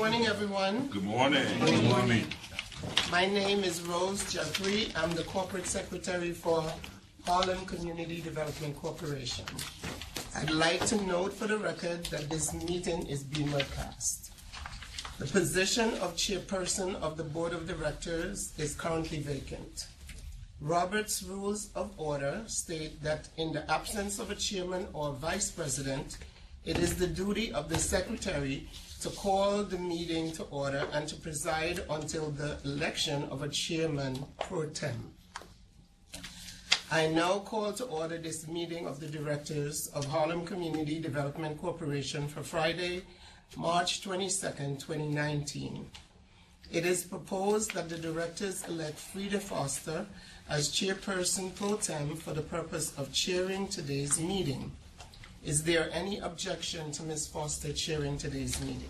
morning, everyone. Good morning. Good morning. My name is Rose Jeffrey. I'm the Corporate Secretary for Harlem Community Development Corporation. I'd like to note for the record that this meeting is being webcast. The position of Chairperson of the Board of Directors is currently vacant. Robert's Rules of Order state that in the absence of a chairman or vice president, it is the duty of the secretary to call the meeting to order and to preside until the election of a chairman pro tem. I now call to order this meeting of the directors of Harlem Community Development Corporation for Friday, March 22nd, 2019. It is proposed that the directors elect Frida Foster as chairperson pro tem for the purpose of chairing today's meeting. Is there any objection to Ms. Foster chairing today's meeting?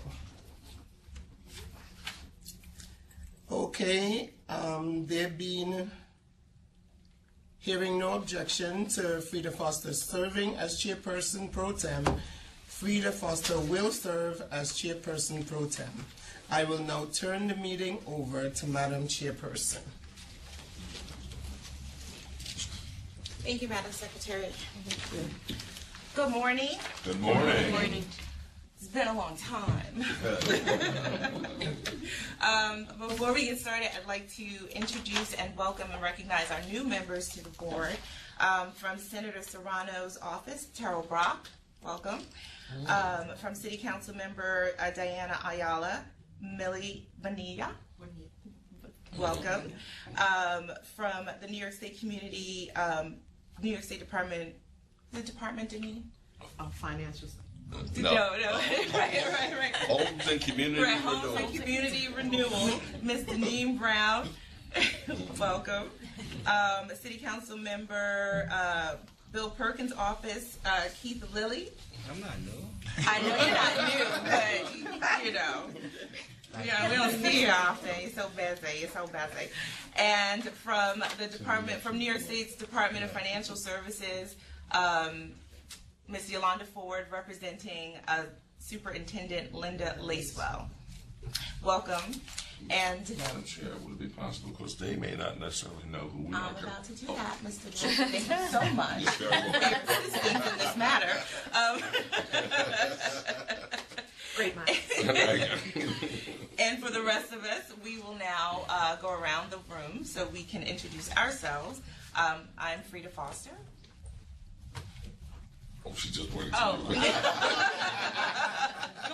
Okay, there being hearing no objection to Frida Foster serving as chairperson pro tem, Frida Foster will serve as chairperson pro tem. I will now turn the meeting over to Madam Chairperson. Thank you, Madam Secretary. Good morning. Good morning. Good morning. It's been a long time. Before we get started, I'd like to introduce and welcome and recognize our new members to the board. From Senator Serrano's office, Terrell Brock, welcome. From City Council Member Diana Ayala, Millie Bonilla, welcome. From the New York State Community, New York State Department, the department, Denise? Financial. No. right. Homes and Community Renewal. Homes and Community Renewal, Ms. Deneen Brown, welcome. City Council Member Bill Perkins' office, Keith Lilly. I'm not new. I know you're not new, but you know. We don't see you often. You're so busy. And from the department, from New York State's Department of Financial Services, Ms. Yolanda Ford, representing Superintendent Linda Lacewell. Welcome. And Madam Chair, would it be possible, because they may not necessarily know who we are? I'm about to do that, Mr. Jones. Thank you so much for your assistance in this matter. Great minds. And for the rest of us, we will now go around the room so we can introduce ourselves. I'm Frida Foster. Oh, she just went. Good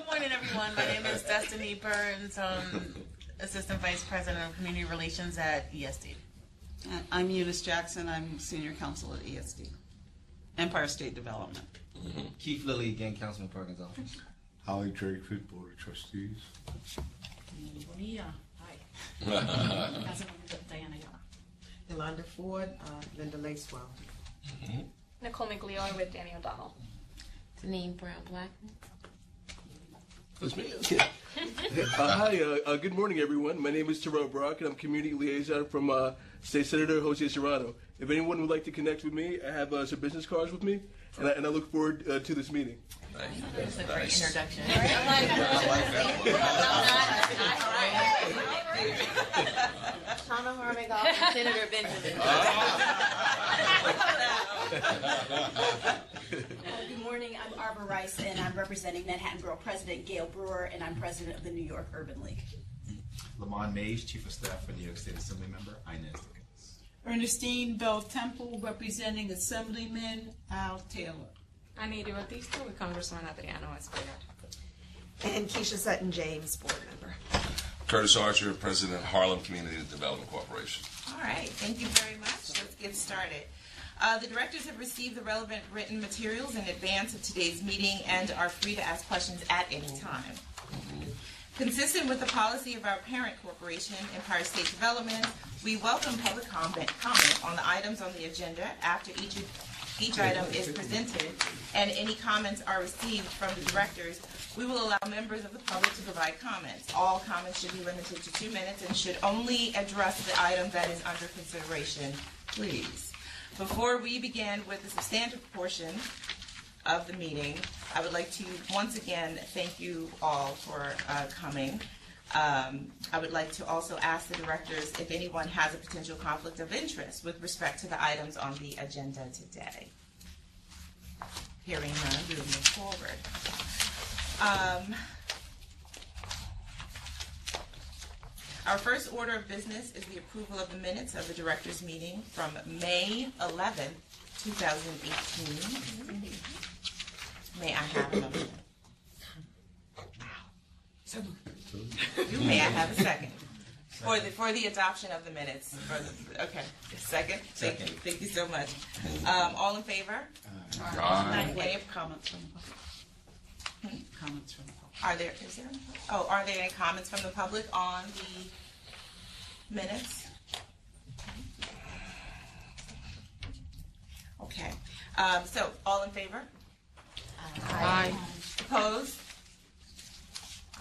morning, everyone. My name is Destiny Burns, Assistant Vice President of Community Relations at ESD. I'm Eunice Jackson. I'm Senior Counsel at ESD, Empire State Development. Keith Lilly, again, Councilman Perkins' office. Holly Drakefoot, Board of Trustees. Hi. Diana. Yolanda Ford, Linda Lacewell. Nicole McLeod with Danny O'Donnell. Deneen Brown Blackman. That's me. Hi, good morning, everyone. My name is Terrell Brock, and I'm Community Liaison from State Senator Jose Serrano. If anyone would like to connect with me, I have some business cards with me, and I look forward to this meeting. That's a great introduction. Shauna Harmigal and Senator Benjamin. Good morning, I'm Arbor Rice, and I'm representing Manhattan Borough President Gail Brewer, and I'm President of the New York Urban League. Lamont Mays, Chief of Staff for New York State Assembly Member Inez Dickens. Ernestine Bell Temple, representing Assemblyman Al Taylor. Anita Batista with Congressman Adriano Escobar. And Keisha Sutton James, board member. Curtis Archer, President, Harlem Community Development Corporation. All right, thank you very much. Let's get started. The directors have received the relevant written materials in advance of today's meeting and are free to ask questions at any time. Consistent with the policy of our parent corporation, Empire State Development, we welcome public comment on the items on the agenda after each item is presented and any comments are received from the directors. We will allow members of the public to provide comments. All comments should be limited to 2 minutes and should only address the item that is under consideration, please. Before we begin with the substantive portion of the meeting. I would like to once again thank you all for coming. I would like to also ask the directors if anyone has a potential conflict of interest with respect to the items on the agenda today. Hearing none, we will move forward. Our first order of business is the approval of the minutes of the directors' meeting from May 11th, 2018. May I have a motion? You may I have a second for the adoption of the minutes. Okay, second. Second. Thank you so much. All in favor? Any comments from the public? Comments from the public. Are there any comments from the public on the minutes? Okay. So all in favor? Aye. Opposed?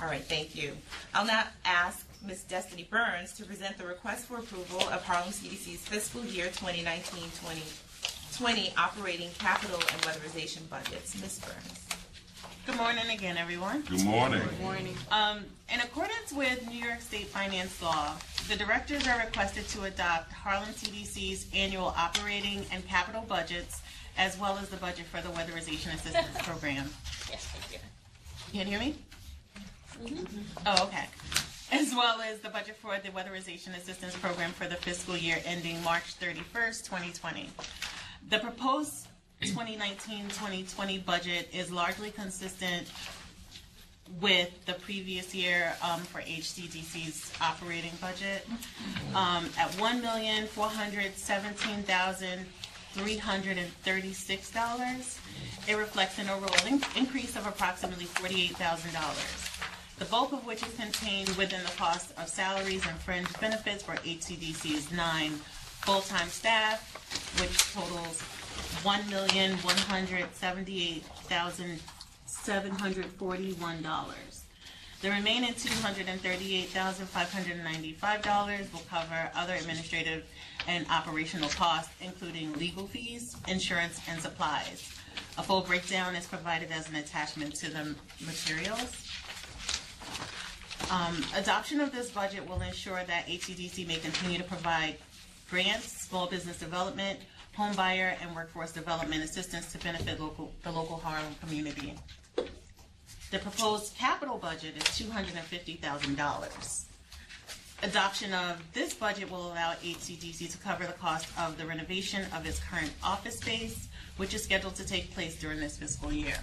All right, thank you. I'll now ask Ms. Destiny Burns to present the request for approval of Harlem CDC's fiscal year 2019-2020 operating capital and weatherization budgets. Ms. Burns. Good morning again, everyone. Good morning. Good morning. In accordance with New York State finance law, the directors are requested to adopt Harlem CDC's annual operating and capital budgets, as well as the budget for the Weatherization Assistance Program. Yes, thank you. You can hear me? Oh, okay. As well as the budget for the Weatherization Assistance Program for the fiscal year ending March 31st, 2020. The proposed 2019-2020 budget is largely consistent with the previous year for HCDC's operating budget at $1,417,336. It reflects an overall increase of approximately $48,000. The bulk of which is contained within the cost of salaries and fringe benefits for HCDC's 9 full-time staff, which totals $1,178,741. The remaining $238,595 will cover other administrative and operational costs, including legal fees, insurance, and supplies. A full breakdown is provided as an attachment to the materials. Adoption of this budget will ensure that HCDC may continue to provide grants, small business development, home buyer, and workforce development assistance to benefit the local Harlem community. The proposed capital budget is $250,000. Adoption of this budget will allow HCDC to cover the cost of the renovation of its current office space, which is scheduled to take place during this fiscal year.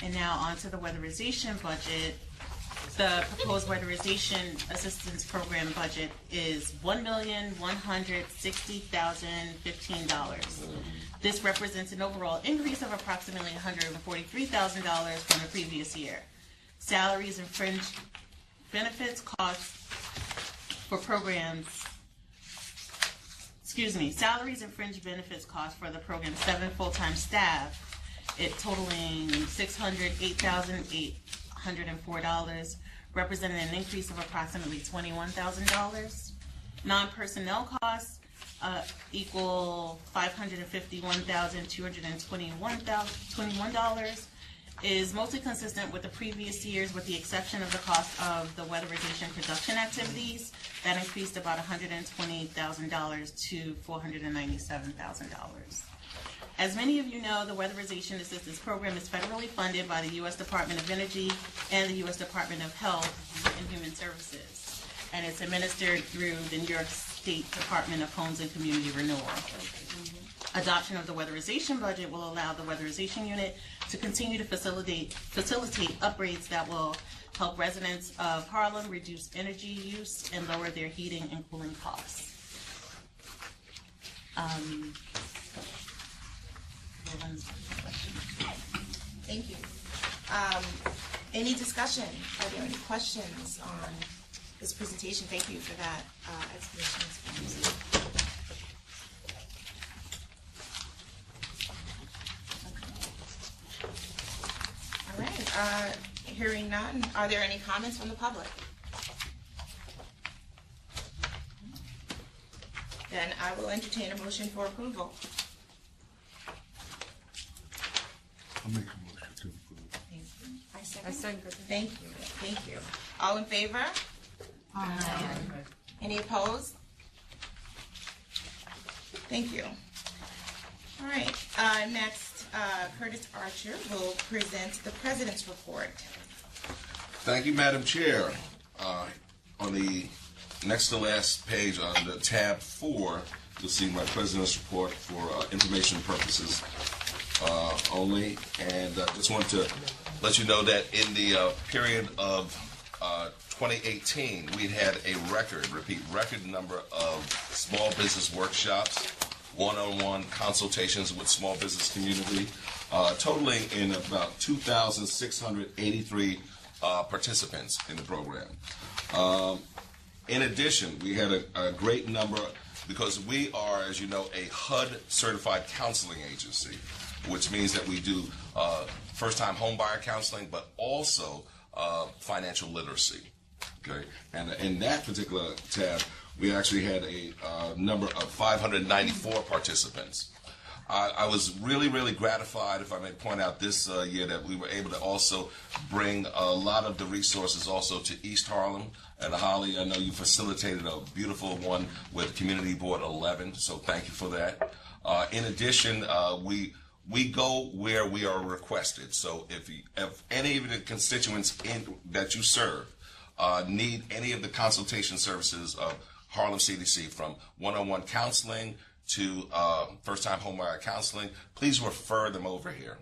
And now on to the weatherization budget. The proposed weatherization assistance program budget is $1,160,015. This represents an overall increase of approximately $143,000 from the previous year. Salaries and fringe benefits costs for programs, salaries and fringe benefits costs for the program's 7 full-time staff, it totaling $608,804, representing an increase of approximately $21,000. Non-personnel costs equal $551,221, is mostly consistent with the previous years, with the exception of the cost of the weatherization production activities that increased about $120,000 to $497,000. As many of you know, the Weatherization Assistance Program is federally funded by the U.S. Department of Energy and the U.S. Department of Health and Human Services, and it's administered through the New York State Department of Homes and Community Renewal. Adoption of the weatherization budget will allow the weatherization unit to continue to facilitate upgrades that will help residents of Harlem reduce energy use and lower their heating and cooling costs. Thank you. Any discussion? Are there any questions on this presentation? Thank you for that explanation. All right. Hearing none, are there any comments from the public? Then I will entertain a motion for approval. I'll make a motion to approve. I second. Thank you. Thank you. All in favor? Aye. Any opposed? Thank you. All right. Next, Curtis Archer will present the President's Report. Thank you, Madam Chair. On the next to last page on the tab 4, you'll see my President's Report for information purposes only. And I just want to let you know that in the period of 2018, we had a record number of small business workshops, one-on-one consultations with small business community, totaling in about 2,683 participants in the program. In addition, we had a great number, because we are, as you know, a HUD-certified counseling agency, which means that we do first-time homebuyer counseling, but also financial literacy. Okay, and in that particular tab, we actually had a number of 594 participants. I was really, really gratified, if I may point out this year, that we were able to also bring a lot of the resources also to East Harlem. And Holly, I know you facilitated a beautiful one with Community Board 11, so thank you for that. In addition, we go where we are requested. So if any of the constituents that you serve need any of the consultation services of Harlem CDC, from one-on-one counseling to first-time homebuyer counseling, please refer them over here.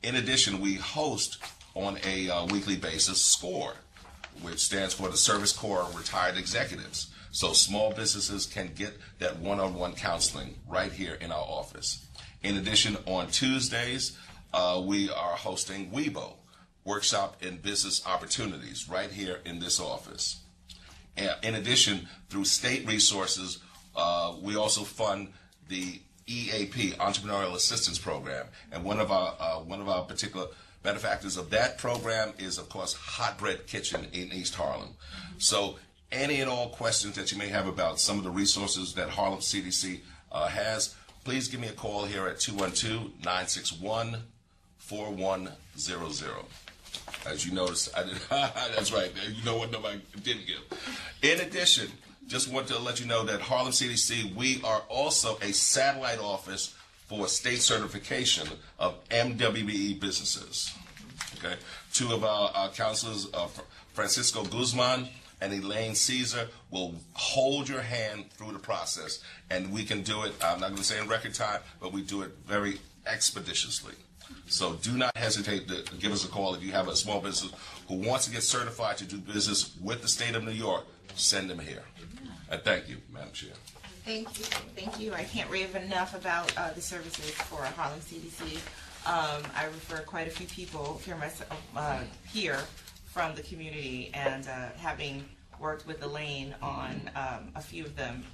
In addition, we host on a weekly basis SCORE, which stands for the Service Corps of Retired Executives. So small businesses can get that one-on-one counseling right here in our office. In addition, on Tuesdays, we are hosting WEBO, Workshop in Business Opportunities, right here in this office. In addition, through state resources, we also fund the EAP, Entrepreneurial Assistance Program, and one of our particular benefactors of that program is, of course, Hot Bread Kitchen in East Harlem. So any and all questions that you may have about some of the resources that Harlem CDC has, please give me a call here at 212-961-4100. As you notice, that's right, you know what nobody didn't give. In addition, just want to let you know that Harlem CDC, we are also a satellite office for state certification of MWBE businesses. Okay, two of our counselors, Francisco Guzman and Elaine Caesar, will hold your hand through the process, and we can do it, I'm not going to say in record time, but we do it very expeditiously. So do not hesitate to give us a call if you have a small business who wants to get certified to do business with the state of New York. Send them here. And thank you, Madam Chair. Thank you. Thank you. I can't rave enough about the services for Harlem CDC. I refer quite a few people here from the community, and having worked with Elaine on a few of them,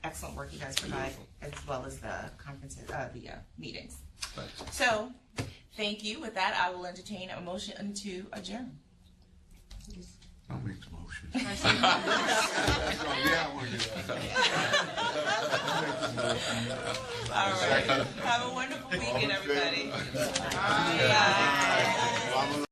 excellent work you guys provide, as well as the conferences, the meetings. Thanks. So, thank you. With that, I will entertain a motion to adjourn. I'll make the motion. Yeah, I want to do that. all right. Have a wonderful weekend, everybody. Bye.